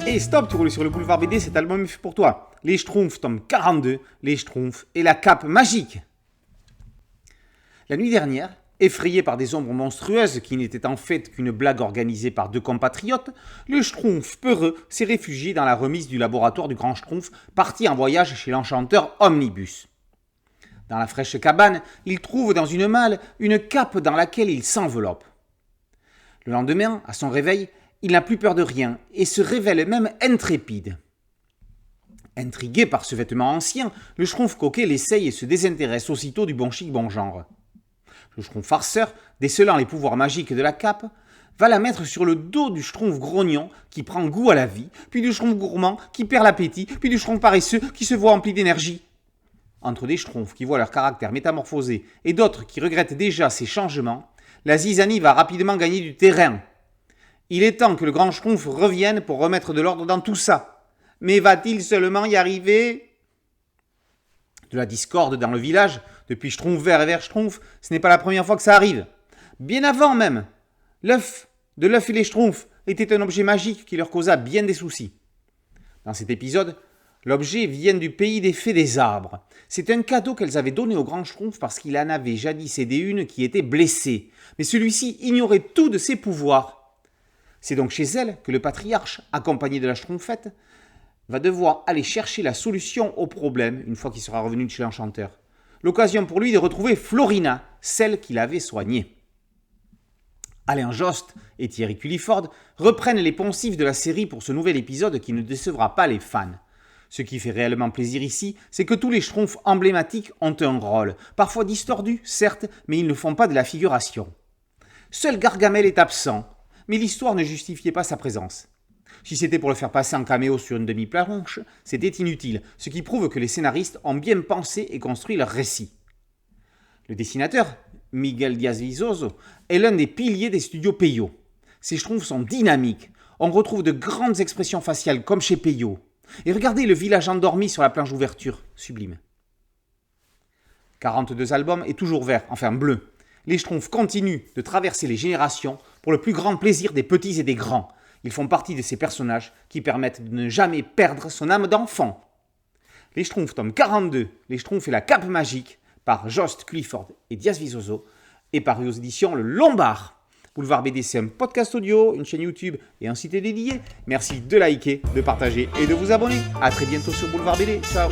Et stop, tu roules sur le boulevard BD, cet album est fait pour toi. Les Schtroumpfs, tome 42, Les Schtroumpfs et la cape magique. La nuit dernière, effrayé par des ombres monstrueuses qui n'étaient en fait qu'une blague organisée par deux compatriotes, le Schtroumpf peureux s'est réfugié dans la remise du laboratoire du Grand Schtroumpf, parti en voyage chez l'enchanteur Omnibus. Dans la fraîche cabane, il trouve dans une malle une cape dans laquelle il s'enveloppe. Le lendemain, à son réveil, il n'a plus peur de rien et se révèle même intrépide. Intrigué par ce vêtement ancien, le Schtroumpf coquet l'essaye et se désintéresse aussitôt du bon chic bon genre. Le Schtroumpf farceur, décelant les pouvoirs magiques de la cape, va la mettre sur le dos du Schtroumpf grognon qui prend goût à la vie, puis du Schtroumpf gourmand qui perd l'appétit, puis du Schtroumpf paresseux qui se voit empli d'énergie. Entre des Schtroumpfs qui voient leur caractère métamorphosé et d'autres qui regrettent déjà ces changements, la zizanie va rapidement gagner du terrain. Il est temps que le grand Schtroumpf revienne pour remettre de l'ordre dans tout ça. Mais va-t-il seulement y arriver ? De la discorde dans le village, depuis Schtroumpf vert et vert Schtroumpf, ce n'est pas la première fois que ça arrive. Bien avant même, l'œuf de l'œuf et les Schtroumpfs était un objet magique qui leur causa bien des soucis. Dans cet épisode, l'objet vient du pays des fées des arbres. C'est un cadeau qu'elles avaient donné au grand Schtroumpf parce qu'il en avait jadis aidé une qui était blessée. Mais celui-ci ignorait tout de ses pouvoirs. C'est donc chez elle que le patriarche, accompagné de la Schtroumpfette, va devoir aller chercher la solution au problème une fois qu'il sera revenu de chez l'enchanteur. L'occasion pour lui de retrouver Florina, celle qu'il avait soignée. Alain Jost et Thierry Culliford reprennent les poncifs de la série pour ce nouvel épisode qui ne décevra pas les fans. Ce qui fait réellement plaisir ici, c'est que tous les Schtroumpfs emblématiques ont un rôle, parfois distordu, certes, mais ils ne font pas de la figuration. Seul Gargamel est absent, mais l'histoire ne justifiait pas sa présence. Si c'était pour le faire passer en caméo sur une demi-planche, c'était inutile, ce qui prouve que les scénaristes ont bien pensé et construit leur récit. Le dessinateur, Miguel Diaz-Vizoso, est l'un des piliers des studios Peyo. Ces Schtroumpfs sont dynamiques, on retrouve de grandes expressions faciales comme chez Peyo. Et regardez le village endormi sur la planche d'ouverture, sublime. 42 albums et toujours vert, enfin bleu. Les Schtroumpfs continuent de traverser les générations pour le plus grand plaisir des petits et des grands. Ils font partie de ces personnages qui permettent de ne jamais perdre son âme d'enfant. Les Schtroumpfs, tome 42, Les Schtroumpfs et la cape magique, par Jost, Culliford et Diaz-Vizoso, et paru aux éditions Le Lombard. Boulevard BD, c'est un podcast audio, une chaîne YouTube et un site dédié. Merci de liker, de partager et de vous abonner. A très bientôt sur Boulevard BD. Ciao.